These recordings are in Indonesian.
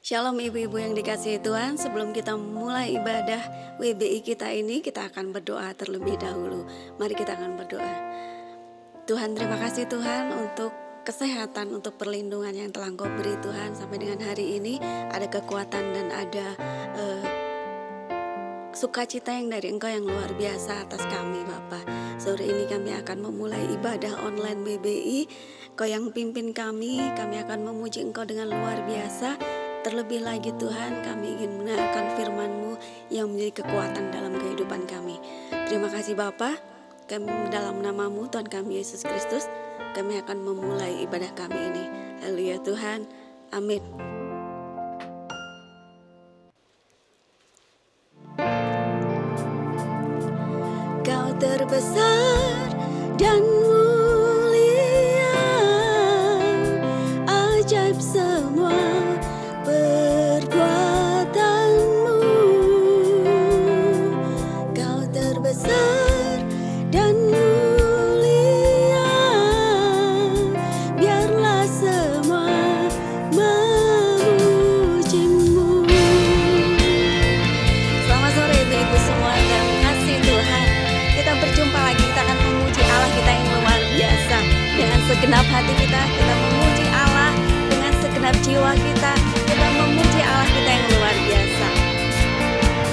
Shalom ibu-ibu yang dikasihi Tuhan, sebelum kita mulai ibadah WBI kita ini, kita akan berdoa terlebih dahulu. Mari kita akan berdoa. Tuhan, terima kasih Tuhan untuk kesehatan, untuk perlindungan yang telah Engkau beri Tuhan. Sampai dengan hari ini ada kekuatan dan ada sukacita yang dari Engkau yang luar biasa atas kami Bapa. Sore ini kami akan memulai ibadah online BBI. Engkau yang pimpin kami akan memuji Engkau dengan luar biasa. Terlebih lagi Tuhan, kami ingin mendengarkan firman-Mu yang menjadi kekuatan dalam kehidupan kami. Terima kasih Bapa, kami dalam nama-Mu Tuhan kami Yesus Kristus, kami akan memulai ibadah kami ini. Haleluya Tuhan, amin. Kau terbesar dan mulia, ajaib semua perbuatanmu. Kau terbesar dan mulia, biarlah semua memujimu. Selamat sore ibu-ibu semua yang kasih Tuhan. Kita berjumpa lagi, kita akan memuji Allah kita yang luar biasa. Dengan segenap hati kita memuji Allah. Dengan segenap jiwa kita memuji Allah kita yang luar biasa.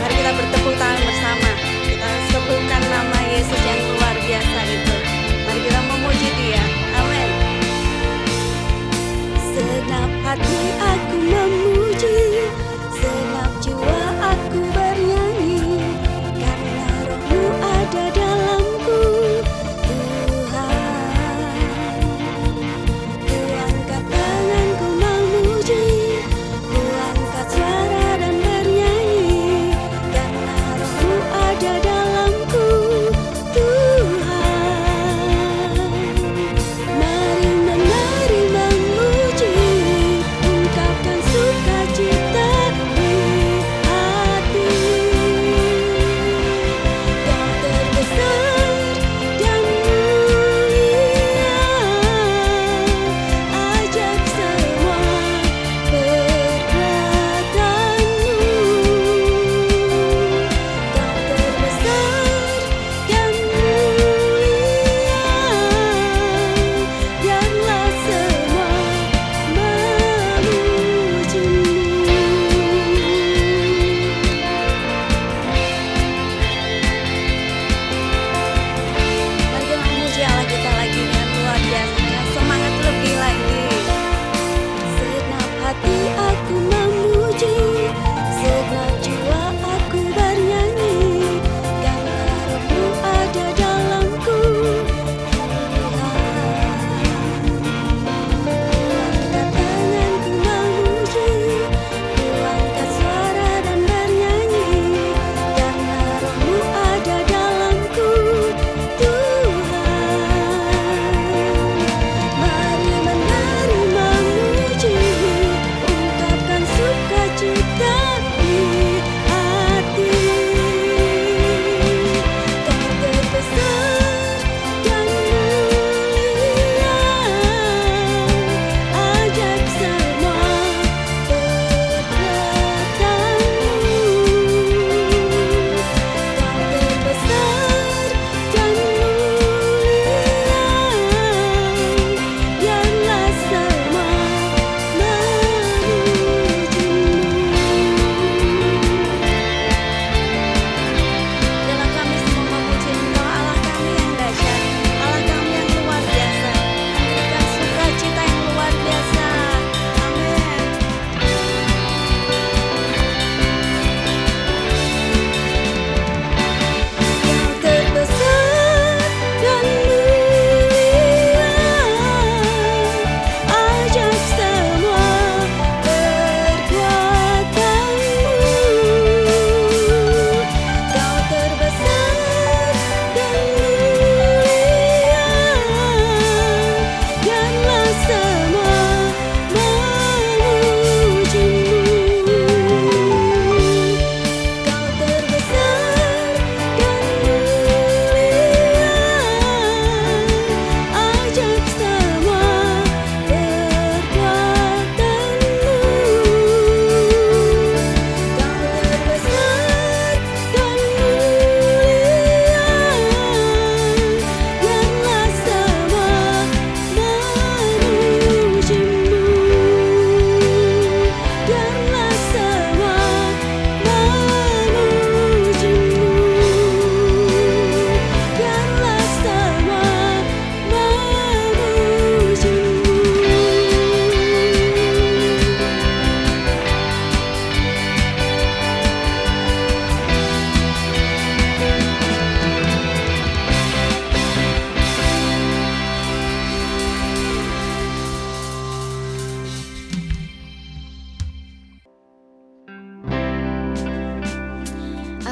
Mari kita bertepuk tangan bersama. Kita sebutkan nama Yesus yang luar biasa itu. Mari kita memuji Dia. Amin. Segenap hati aku memuji, segenap jiwa aku bernyanyi, karena Roh-Mu ada dalamku, Tuhan. Ku angkat tanganku memuji, ku angkat suara dan bernyanyi, karena Roh-Mu ada dalamku, Tuhan. Mari memuji, ungkapkan sukacita di hati. Kau terbesar dan mulia, ajaib semua perbuatanmu. Kau terbesar dan mulia, biarlah semua memujimu. Mari kita memuji Allah kita lagi dengan luar biasa, dengan semangat lebih lagi. Segenap hati aku memuji, segenap jiwa aku bernyanyi, karena Roh-Mu ada dalamku, Tuhan. Angkat tanganku memuji, ku angkat suara dan bernyanyi, karena Roh-Mu ada dalamku, Tuhan. Mari memuji, ungkapkan sukacita di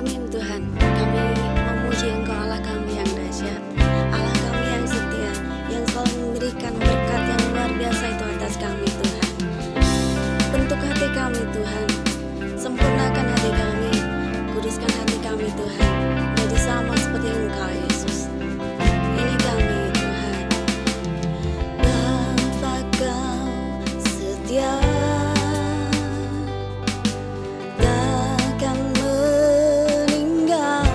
Amin Tuhan, kami memuji Engkau Allah kami yang dahsyat, Allah kami yang setia, yang selalu memberikan berkat yang luar biasa itu atas kami Tuhan. Bentuk hati kami Tuhan, sempurnakan hati kami, kuduskan hati kami Tuhan, jadi sama seperti Engkau Yesus. Ini kami Tuhan, Bapa Kau setia, takkan meninggalkan.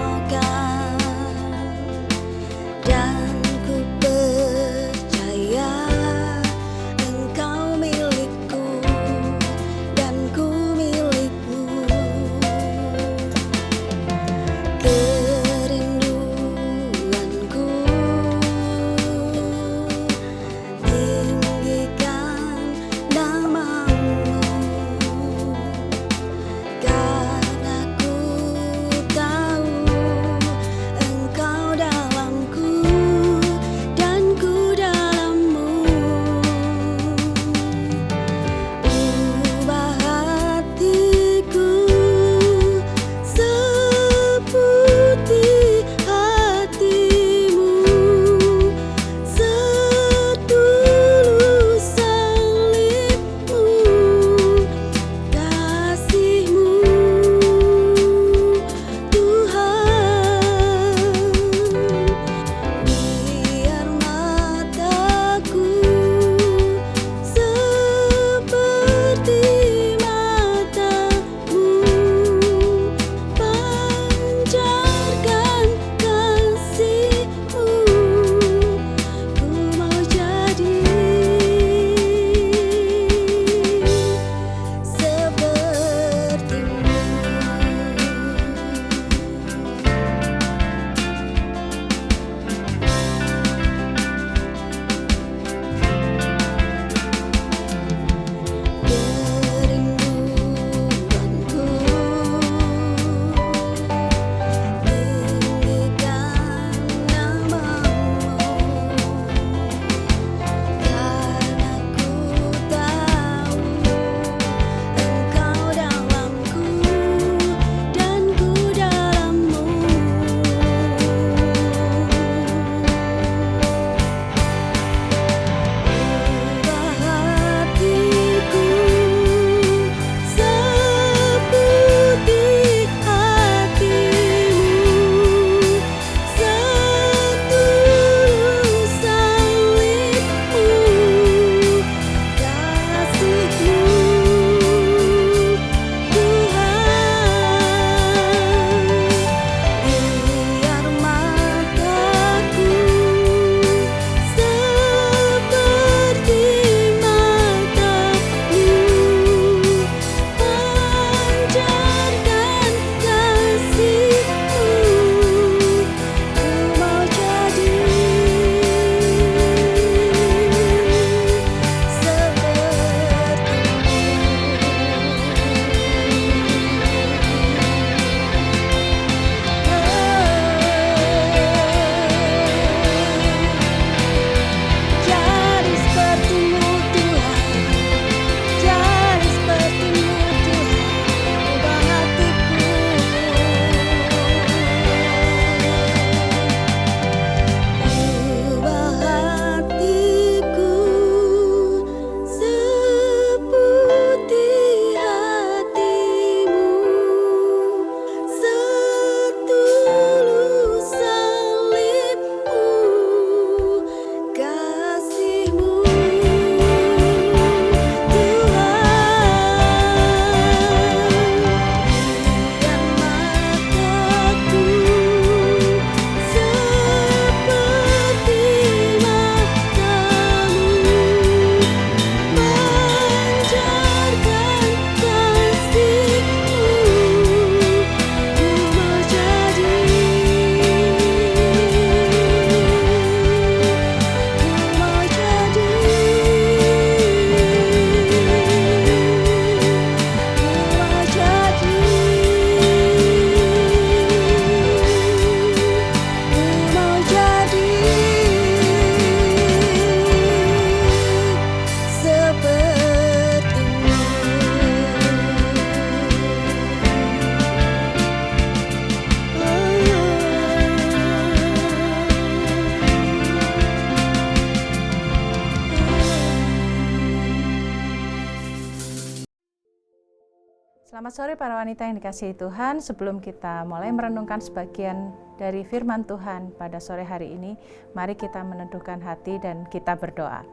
Selamat sore para wanita yang dikasihi Tuhan. Sebelum kita mulai merenungkan sebagian dari firman Tuhan pada sore hari ini, mari kita meneduhkan hati dan kita berdoa.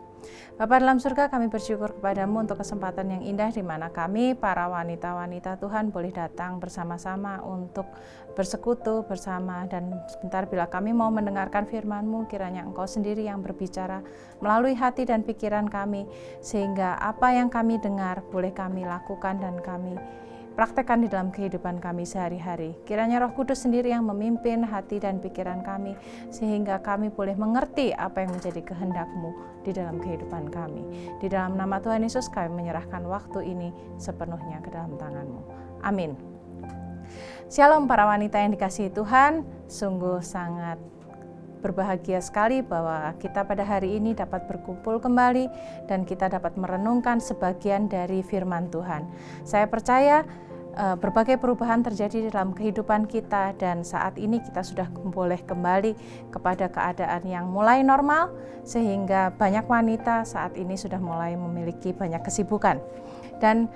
Bapa dalam surga, kami bersyukur kepadamu untuk kesempatan yang indah di mana kami para wanita-wanita Tuhan boleh datang bersama-sama untuk bersekutu bersama, dan sebentar bila kami mau mendengarkan firman-Mu, kiranya Engkau sendiri yang berbicara melalui hati dan pikiran kami, sehingga apa yang kami dengar boleh kami lakukan dan kami praktekkan di dalam kehidupan kami sehari-hari. Kiranya Roh Kudus sendiri yang memimpin hati dan pikiran kami, sehingga kami boleh mengerti apa yang menjadi kehendak-Mu di dalam kehidupan kami. Di dalam nama Tuhan Yesus kami menyerahkan waktu ini sepenuhnya ke dalam tangan-Mu. Amin. Shalom para wanita yang dikasihi Tuhan, sungguh sangat berbahagia sekali bahwa kita pada hari ini dapat berkumpul kembali dan kita dapat merenungkan sebagian dari firman Tuhan. Saya percaya berbagai perubahan terjadi dalam kehidupan kita, dan saat ini kita sudah boleh kembali kepada keadaan yang mulai normal, sehingga banyak wanita saat ini sudah mulai memiliki banyak kesibukan. Dan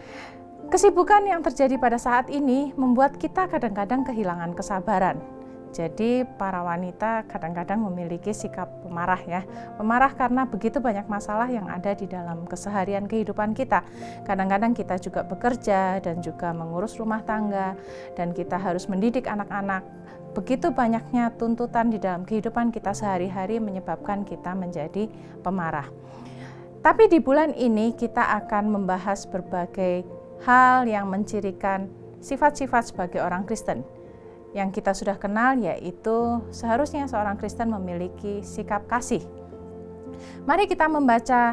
kesibukan yang terjadi pada saat ini membuat kita kadang-kadang kehilangan kesabaran. Jadi para wanita kadang-kadang memiliki sikap pemarah ya. Pemarah karena begitu banyak masalah yang ada di dalam keseharian kehidupan kita. Kadang-kadang kita juga bekerja dan juga mengurus rumah tangga, dan kita harus mendidik anak-anak. Begitu banyaknya tuntutan di dalam kehidupan kita sehari-hari menyebabkan kita menjadi pemarah. Tapi di bulan ini kita akan membahas berbagai hal yang mencirikan sifat-sifat sebagai orang Kristen. Yang kita sudah kenal, yaitu seharusnya seorang Kristen memiliki sikap kasih. Mari kita membaca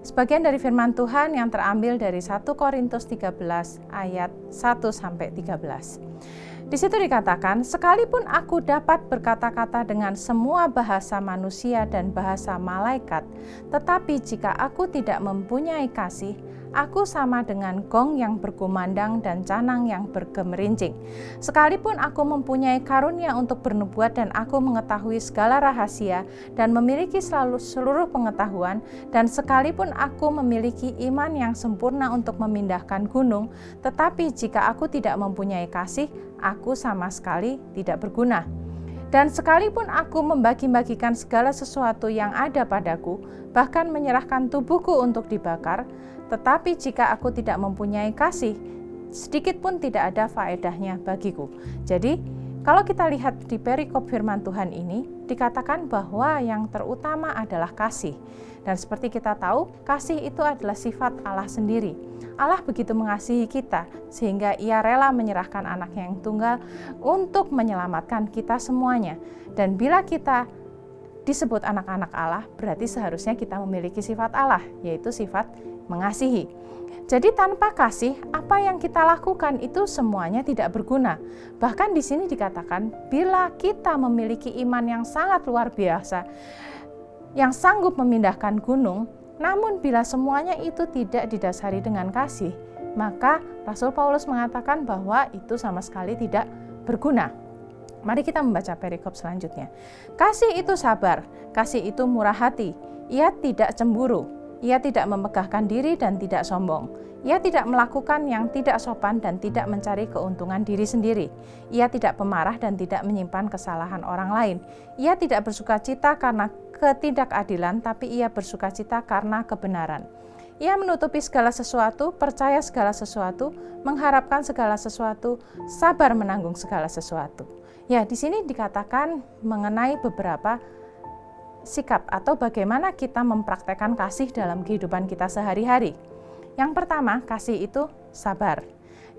sebagian dari firman Tuhan yang terambil dari 1 Korintus 13 ayat 1-13. Di situ dikatakan, sekalipun aku dapat berkata-kata dengan semua bahasa manusia dan bahasa malaikat, tetapi jika aku tidak mempunyai kasih, aku sama dengan gong yang berkumandang dan canang yang bergemerincing. Sekalipun aku mempunyai karunia untuk bernubuat dan aku mengetahui segala rahasia dan memiliki seluruh pengetahuan, dan sekalipun aku memiliki iman yang sempurna untuk memindahkan gunung, tetapi jika aku tidak mempunyai kasih, aku sama sekali tidak berguna. Dan sekalipun aku membagi-bagikan segala sesuatu yang ada padaku, bahkan menyerahkan tubuhku untuk dibakar, tetapi jika aku tidak mempunyai kasih, sedikit pun tidak ada faedahnya bagiku. Jadi, kalau kita lihat di perikop firman Tuhan ini, dikatakan bahwa yang terutama adalah kasih. Dan seperti kita tahu, kasih itu adalah sifat Allah sendiri. Allah begitu mengasihi kita, sehingga Ia rela menyerahkan anaknya yang tunggal untuk menyelamatkan kita semuanya. Dan bila kita disebut anak-anak Allah, berarti seharusnya kita memiliki sifat Allah, yaitu sifat mengasihi. Jadi tanpa kasih, apa yang kita lakukan itu semuanya tidak berguna. Bahkan di sini dikatakan, bila kita memiliki iman yang sangat luar biasa, yang sanggup memindahkan gunung, namun bila semuanya itu tidak didasari dengan kasih, maka Rasul Paulus mengatakan bahwa itu sama sekali tidak berguna. Mari kita membaca perikop selanjutnya. Kasih itu sabar, kasih itu murah hati, ia tidak cemburu, ia tidak memegahkan diri dan tidak sombong. Ia tidak melakukan yang tidak sopan dan tidak mencari keuntungan diri sendiri. Ia tidak pemarah dan tidak menyimpan kesalahan orang lain. Ia tidak bersukacita karena ketidakadilan, tapi ia bersukacita karena kebenaran. Ia menutupi segala sesuatu, percaya segala sesuatu, mengharapkan segala sesuatu, sabar menanggung segala sesuatu. Ya, di sini dikatakan mengenai beberapa sikap atau bagaimana kita mempraktekkan kasih dalam kehidupan kita sehari-hari. Yang pertama, kasih itu sabar.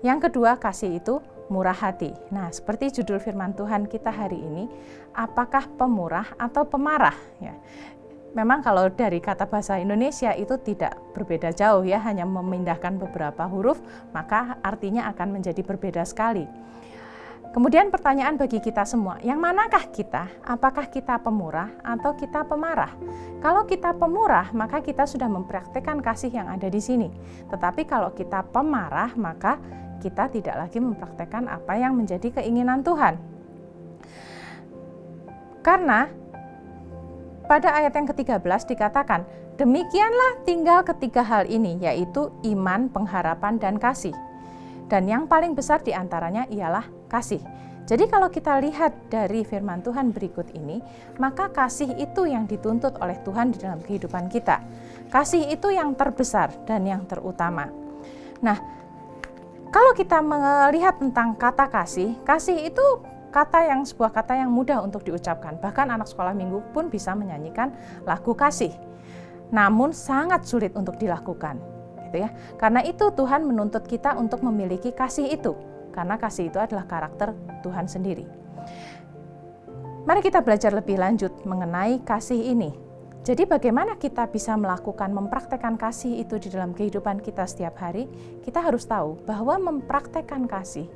Yang kedua, kasih itu murah hati. Nah, seperti judul firman Tuhan kita hari ini, apakah pemurah atau pemarah? Ya. Memang kalau dari kata bahasa Indonesia itu tidak berbeda jauh ya, hanya memindahkan beberapa huruf, maka artinya akan menjadi berbeda sekali. Kemudian pertanyaan bagi kita semua, yang manakah kita? Apakah kita pemurah atau kita pemarah? Kalau kita pemurah, maka kita sudah mempraktikkan kasih yang ada di sini. Tetapi kalau kita pemarah, maka kita tidak lagi mempraktikkan apa yang menjadi keinginan Tuhan. Karena pada ayat yang ke-13 dikatakan, demikianlah tinggal ketiga hal ini, yaitu iman, pengharapan, dan kasih. Dan yang paling besar di antaranya ialah kasih. Jadi kalau kita lihat dari firman Tuhan berikut ini, maka kasih itu yang dituntut oleh Tuhan di dalam kehidupan kita. Kasih itu yang terbesar dan yang terutama. Nah, kalau kita melihat tentang kata kasih, kasih itu sebuah kata yang mudah untuk diucapkan. Bahkan anak sekolah minggu pun bisa menyanyikan lagu kasih. Namun sangat sulit untuk dilakukan, gitu ya. Karena itu Tuhan menuntut kita untuk memiliki kasih itu, karena kasih itu adalah karakter Tuhan sendiri. Mari kita belajar lebih lanjut mengenai kasih ini. Jadi bagaimana kita bisa mempraktekkan kasih itu di dalam kehidupan kita setiap hari? Kita harus tahu bahwa mempraktekkan kasih,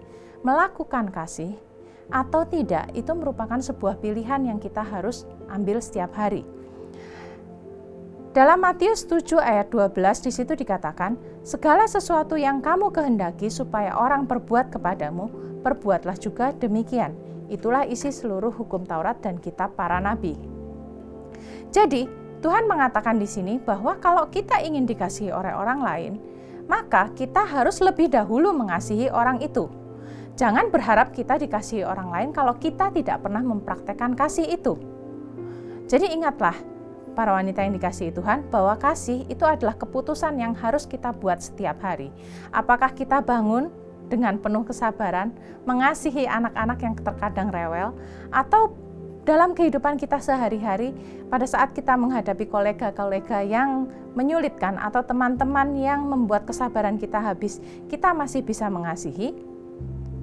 melakukan kasih atau tidak, itu merupakan sebuah pilihan yang kita harus ambil setiap hari. Dalam Matius 7 ayat 12 di situ dikatakan, segala sesuatu yang kamu kehendaki supaya orang perbuat kepadamu, perbuatlah juga demikian. Itulah isi seluruh hukum Taurat dan kitab para nabi. Jadi, Tuhan mengatakan di sini bahwa kalau kita ingin dikasihi oleh orang lain, maka kita harus lebih dahulu mengasihi orang itu. Jangan berharap kita dikasihi orang lain kalau kita tidak pernah mempraktekkan kasih itu. Jadi ingatlah, para wanita yang dikasihi Tuhan, bahwa kasih itu adalah keputusan yang harus kita buat setiap hari. Apakah kita bangun dengan penuh kesabaran, mengasihi anak-anak yang terkadang rewel, atau dalam kehidupan kita sehari-hari, pada saat kita menghadapi kolega-kolega yang menyulitkan atau teman-teman yang membuat kesabaran kita habis, kita masih bisa mengasihi?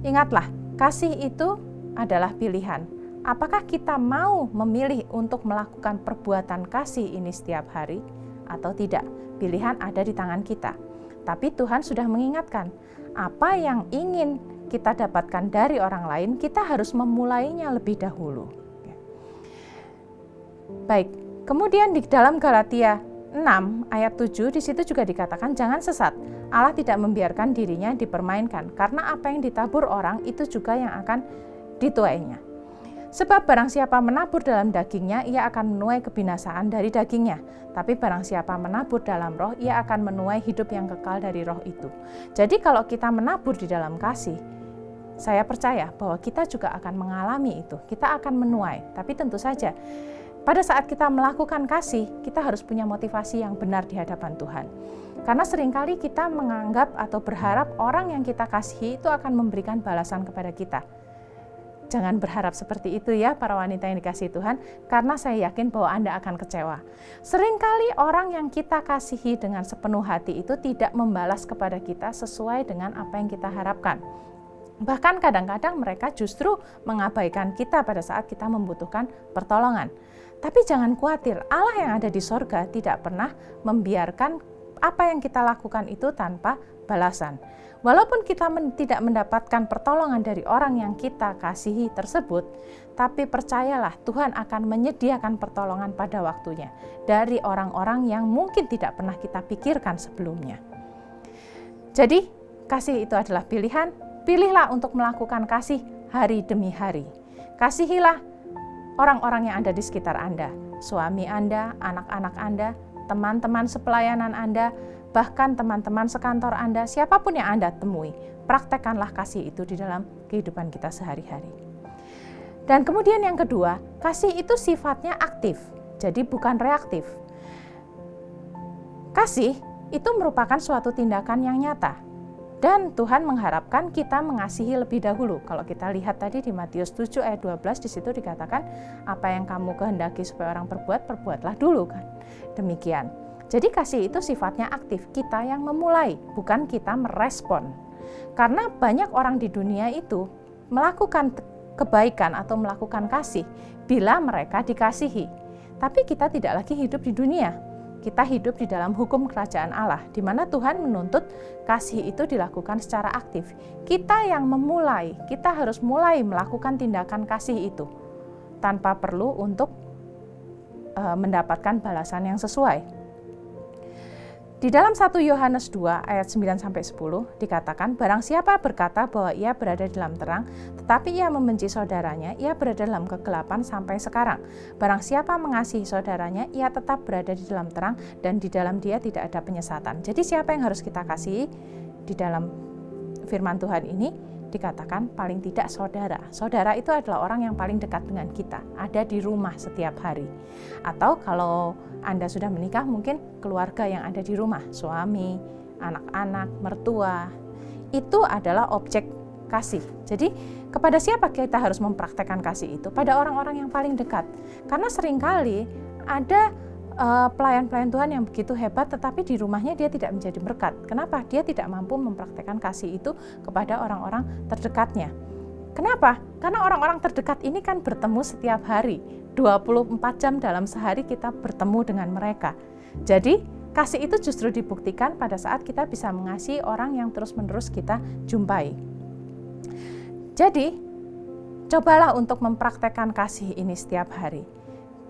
Ingatlah, kasih itu adalah pilihan. Apakah kita mau memilih untuk melakukan perbuatan kasih ini setiap hari atau tidak? Pilihan ada di tangan kita. Tapi Tuhan sudah mengingatkan, apa yang ingin kita dapatkan dari orang lain, kita harus memulainya lebih dahulu. Baik, kemudian di dalam Galatia 6 ayat 7 di situ juga dikatakan, jangan sesat. Allah tidak membiarkan dirinya dipermainkan, karena apa yang ditabur orang itu juga yang akan dituainya. Sebab barang siapa menabur dalam dagingnya, ia akan menuai kebinasaan dari dagingnya. Tapi barang siapa menabur dalam roh, ia akan menuai hidup yang kekal dari roh itu. Jadi kalau kita menabur di dalam kasih, saya percaya bahwa kita juga akan mengalami itu. Kita akan menuai. Tapi tentu saja, pada saat kita melakukan kasih, kita harus punya motivasi yang benar di hadapan Tuhan. Karena seringkali kita menganggap atau berharap orang yang kita kasihi itu akan memberikan balasan kepada kita. Jangan berharap seperti itu ya para wanita yang dikasihi Tuhan, karena saya yakin bahwa Anda akan kecewa. Seringkali orang yang kita kasihi dengan sepenuh hati itu tidak membalas kepada kita sesuai dengan apa yang kita harapkan. Bahkan kadang-kadang mereka justru mengabaikan kita pada saat kita membutuhkan pertolongan. Tapi jangan khawatir, Allah yang ada di sorga tidak pernah membiarkan apa yang kita lakukan itu tanpa balasan. Walaupun kita tidak mendapatkan pertolongan dari orang yang kita kasihi tersebut, tapi percayalah Tuhan akan menyediakan pertolongan pada waktunya dari orang-orang yang mungkin tidak pernah kita pikirkan sebelumnya. Jadi, kasih itu adalah pilihan. Pilihlah untuk melakukan kasih hari demi hari. Kasihilah orang-orang yang ada di sekitar Anda, suami Anda, anak-anak Anda, teman-teman sepelayanan Anda, bahkan teman-teman sekantor Anda, siapapun yang Anda temui, praktekkanlah kasih itu di dalam kehidupan kita sehari-hari. Dan kemudian yang kedua, kasih itu sifatnya aktif, jadi bukan reaktif. Kasih itu merupakan suatu tindakan yang nyata, dan Tuhan mengharapkan kita mengasihi lebih dahulu. Kalau kita lihat tadi di Matius 7 ayat 12, di situ dikatakan, apa yang kamu kehendaki supaya orang perbuat, perbuatlah dulu kan. Demikian. Jadi kasih itu sifatnya aktif, kita yang memulai, bukan kita merespon. Karena banyak orang di dunia itu melakukan kebaikan atau melakukan kasih bila mereka dikasihi. Tapi kita tidak lagi hidup di dunia, kita hidup di dalam hukum kerajaan Allah, di mana Tuhan menuntut kasih itu dilakukan secara aktif. Kita yang memulai, kita harus mulai melakukan tindakan kasih itu, tanpa perlu untuk mendapatkan balasan yang sesuai. Di dalam 1 Yohanes 2 ayat 9-10 dikatakan, barang siapa berkata bahwa ia berada dalam terang, tetapi ia membenci saudaranya, ia berada dalam kegelapan sampai sekarang. Barang siapa mengasihi saudaranya, ia tetap berada di dalam terang dan di dalam dia tidak ada penyesatan. Jadi siapa yang harus kita kasihi di dalam firman Tuhan ini dikatakan paling tidak saudara. Saudara itu adalah orang yang paling dekat dengan kita, ada di rumah setiap hari. Atau kalau Anda sudah menikah, mungkin keluarga yang ada di rumah, suami, anak-anak, mertua, itu adalah objek kasih. Jadi kepada siapa kita harus mempraktekkan kasih itu? Pada orang-orang yang paling dekat. Karena seringkali ada pelayan-pelayan Tuhan yang begitu hebat, tetapi di rumahnya dia tidak menjadi berkat. Kenapa? Dia tidak mampu mempraktekkan kasih itu kepada orang-orang terdekatnya. Kenapa? Karena orang-orang terdekat ini kan bertemu setiap hari, 24 jam dalam sehari kita bertemu dengan mereka. Jadi kasih itu justru dibuktikan pada saat kita bisa mengasihi orang yang terus-menerus kita jumpai. Jadi cobalah untuk mempraktekkan kasih ini setiap hari.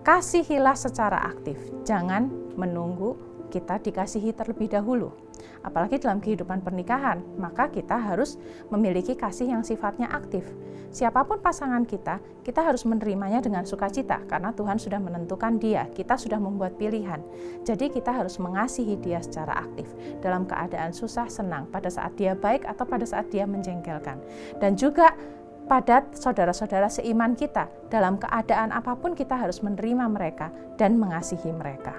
Kasihilah secara aktif, jangan menunggu kita dikasihi terlebih dahulu. Apalagi dalam kehidupan pernikahan, maka kita harus memiliki kasih yang sifatnya aktif. Siapapun pasangan kita harus menerimanya dengan sukacita, karena Tuhan sudah menentukan dia, kita sudah membuat pilihan. Jadi kita harus mengasihi dia secara aktif, dalam keadaan susah, senang, pada saat dia baik atau pada saat dia menjengkelkan. Dan juga pada saudara-saudara seiman kita, dalam keadaan apapun kita harus menerima mereka dan mengasihi mereka.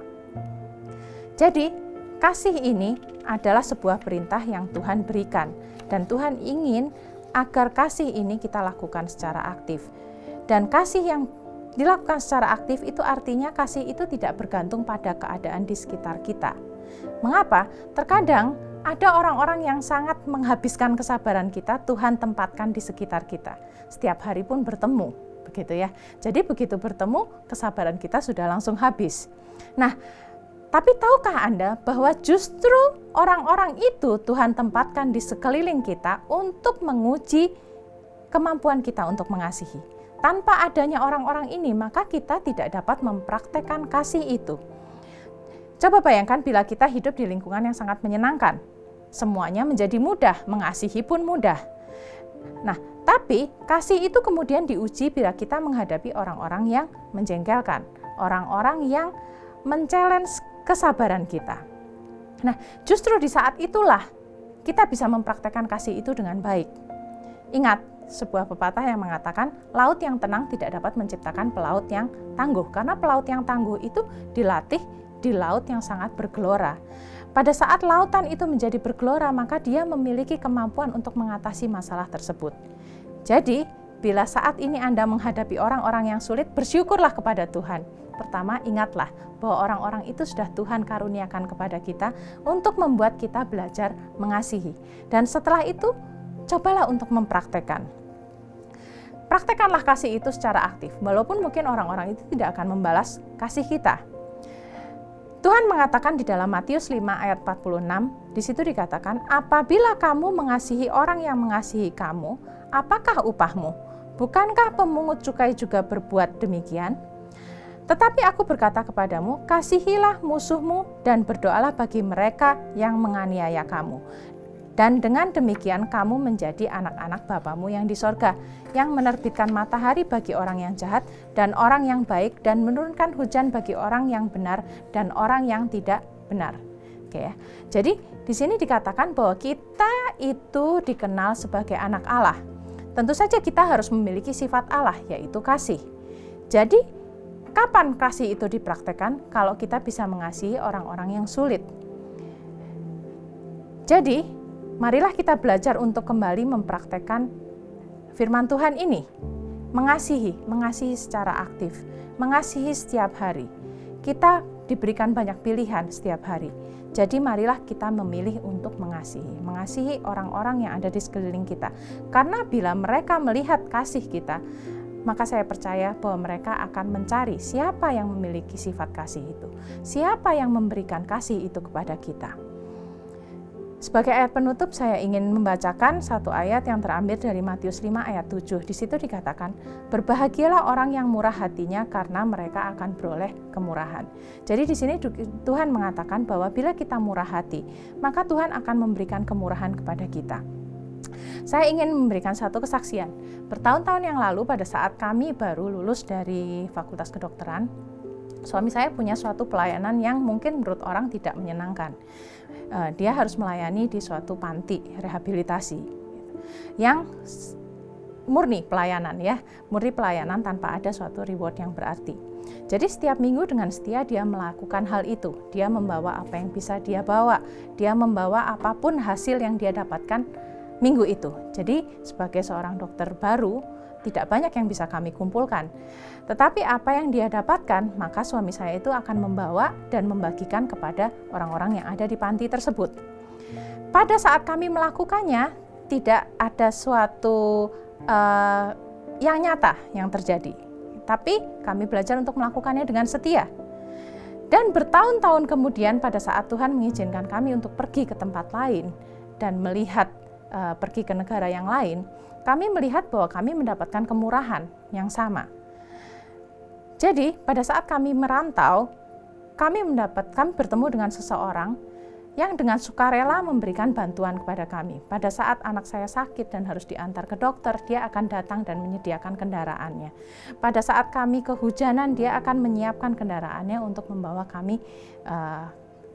Jadi, kasih ini adalah sebuah perintah yang Tuhan berikan, dan Tuhan ingin agar kasih ini kita lakukan secara aktif. Dan kasih yang dilakukan secara aktif itu artinya kasih itu tidak bergantung pada keadaan di sekitar kita. Mengapa? Terkadang ada orang-orang yang sangat menghabiskan kesabaran kita, Tuhan tempatkan di sekitar kita. Setiap hari pun bertemu, begitu ya. Jadi begitu bertemu, kesabaran kita sudah langsung habis. Nah, tapi tahukah Anda bahwa justru orang-orang itu Tuhan tempatkan di sekeliling kita untuk menguji kemampuan kita untuk mengasihi. Tanpa adanya orang-orang ini, maka kita tidak dapat mempraktekkan kasih itu. Coba bayangkan bila kita hidup di lingkungan yang sangat menyenangkan. Semuanya menjadi mudah, mengasihi pun mudah. Nah, tapi kasih itu kemudian diuji bila kita menghadapi orang-orang yang menjengkelkan, orang-orang yang men-challenge kesabaran kita. Nah, justru di saat itulah kita bisa mempraktekkan kasih itu dengan baik. Ingat, sebuah pepatah yang mengatakan, laut yang tenang tidak dapat menciptakan pelaut yang tangguh, karena pelaut yang tangguh itu dilatih di laut yang sangat bergelora. Pada saat lautan itu menjadi bergelora, maka dia memiliki kemampuan untuk mengatasi masalah tersebut. Jadi, bila saat ini Anda menghadapi orang-orang yang sulit, bersyukurlah kepada Tuhan. Pertama, ingatlah bahwa orang-orang itu sudah Tuhan karuniakan kepada kita untuk membuat kita belajar mengasihi. Dan setelah itu, cobalah untuk mempraktekkan. Praktekkanlah kasih itu secara aktif, walaupun mungkin orang-orang itu tidak akan membalas kasih kita. Tuhan mengatakan di dalam Matius 5 ayat 46, di situ dikatakan, apabila kamu mengasihi orang yang mengasihi kamu, apakah upahmu? Bukankah pemungut cukai juga berbuat demikian? Tetapi aku berkata kepadamu, kasihilah musuhmu dan berdoalah bagi mereka yang menganiaya kamu. Dan dengan demikian kamu menjadi anak-anak Bapamu yang di sorga, yang menerbitkan matahari bagi orang yang jahat dan orang yang baik, dan menurunkan hujan bagi orang yang benar dan orang yang tidak benar. Oke ya. Jadi di sini dikatakan bahwa kita itu dikenal sebagai anak Allah. Tentu saja kita harus memiliki sifat Allah, yaitu kasih. Jadi kapan kasih itu dipraktekkan? Kalau kita bisa mengasihi orang-orang yang sulit. Jadi marilah kita belajar untuk kembali mempraktekkan firman Tuhan ini. Mengasihi secara aktif, mengasihi setiap hari. Kita diberikan banyak pilihan setiap hari. Jadi marilah kita memilih untuk mengasihi orang-orang yang ada di sekeliling kita. Karena bila mereka melihat kasih kita, maka saya percaya bahwa mereka akan mencari siapa yang memiliki sifat kasih itu. Siapa yang memberikan kasih itu kepada kita. Sebagai ayat penutup, saya ingin membacakan satu ayat yang terambil dari Matius 5 ayat 7. Di situ dikatakan, berbahagialah orang yang murah hatinya karena mereka akan beroleh kemurahan. Jadi di sini Tuhan mengatakan bahwa bila kita murah hati, maka Tuhan akan memberikan kemurahan kepada kita. Saya ingin memberikan satu kesaksian. Bertahun-tahun yang lalu pada saat kami baru lulus dari Fakultas Kedokteran, suami saya punya suatu pelayanan yang mungkin menurut orang tidak menyenangkan. Dia harus melayani di suatu panti rehabilitasi. yang murni pelayanan ya, murni pelayanan tanpa ada suatu reward yang berarti. Jadi setiap minggu dengan setia dia melakukan hal itu, dia membawa apa yang bisa dia bawa, dia membawa apapun hasil yang dia dapatkan minggu itu. Jadi sebagai seorang dokter baru, tidak banyak yang bisa kami kumpulkan. Tetapi apa yang dia dapatkan, maka suami saya itu akan membawa dan membagikan kepada orang-orang yang ada di panti tersebut. Pada saat kami melakukannya, tidak ada suatu yang nyata yang terjadi. Tapi kami belajar untuk melakukannya dengan setia. Dan bertahun-tahun kemudian pada saat Tuhan mengizinkan kami untuk pergi ke tempat lain dan melihat pergi ke negara yang lain, kami melihat bahwa kami mendapatkan kemurahan yang sama. Jadi pada saat kami merantau, kami bertemu dengan seseorang yang dengan sukarela memberikan bantuan kepada kami. Pada saat anak saya sakit dan harus diantar ke dokter, dia akan datang dan menyediakan kendaraannya. Pada saat kami kehujanan, dia akan menyiapkan kendaraannya untuk membawa kami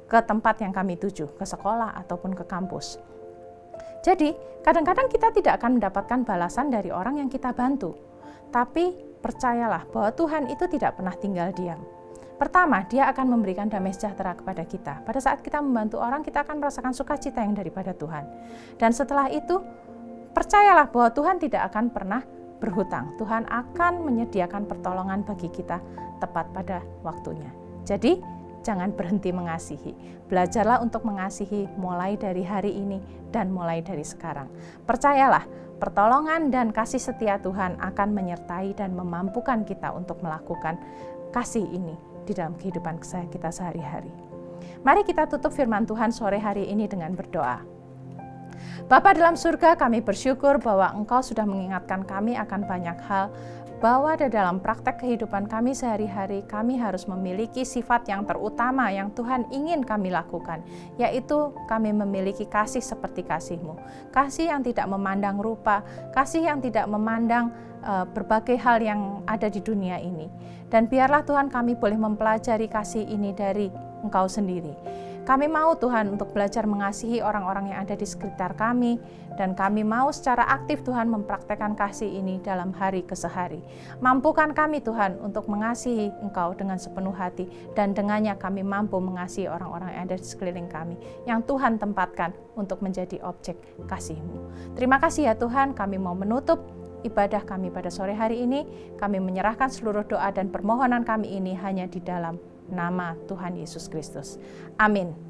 ke tempat yang kami tuju, ke sekolah ataupun ke kampus. Jadi, kadang-kadang kita tidak akan mendapatkan balasan dari orang yang kita bantu. Tapi percayalah bahwa Tuhan itu tidak pernah tinggal diam. Pertama, dia akan memberikan damai sejahtera kepada kita. Pada saat kita membantu orang, kita akan merasakan sukacita yang daripada Tuhan. Dan setelah itu, percayalah bahwa Tuhan tidak akan pernah berhutang. Tuhan akan menyediakan pertolongan bagi kita tepat pada waktunya. Jadi, jangan berhenti mengasihi. Belajarlah untuk mengasihi mulai dari hari ini dan mulai dari sekarang. Percayalah, pertolongan dan kasih setia Tuhan akan menyertai dan memampukan kita untuk melakukan kasih ini di dalam kehidupan kita sehari-hari. Mari kita tutup firman Tuhan sore hari ini dengan berdoa. Bapa dalam surga, kami bersyukur bahwa Engkau sudah mengingatkan kami akan banyak hal, bahwa di dalam praktek kehidupan kami sehari-hari, kami harus memiliki sifat yang terutama yang Tuhan ingin kami lakukan, yaitu kami memiliki kasih seperti kasih-Mu. Kasih yang tidak memandang rupa, kasih yang tidak memandang berbagai hal yang ada di dunia ini. Dan biarlah Tuhan kami boleh mempelajari kasih ini dari Engkau sendiri. Kami mau Tuhan untuk belajar mengasihi orang-orang yang ada di sekitar kami, dan kami mau secara aktif Tuhan mempraktekkan kasih ini dalam hari kesehari. Mampukan kami Tuhan untuk mengasihi Engkau dengan sepenuh hati, dan dengannya kami mampu mengasihi orang-orang yang ada di sekeliling kami, yang Tuhan tempatkan untuk menjadi objek kasih-Mu. Terima kasih ya Tuhan, kami mau menutup ibadah kami pada sore hari ini. Kami menyerahkan seluruh doa dan permohonan kami ini hanya di dalam nama Tuhan Yesus Kristus. Amin.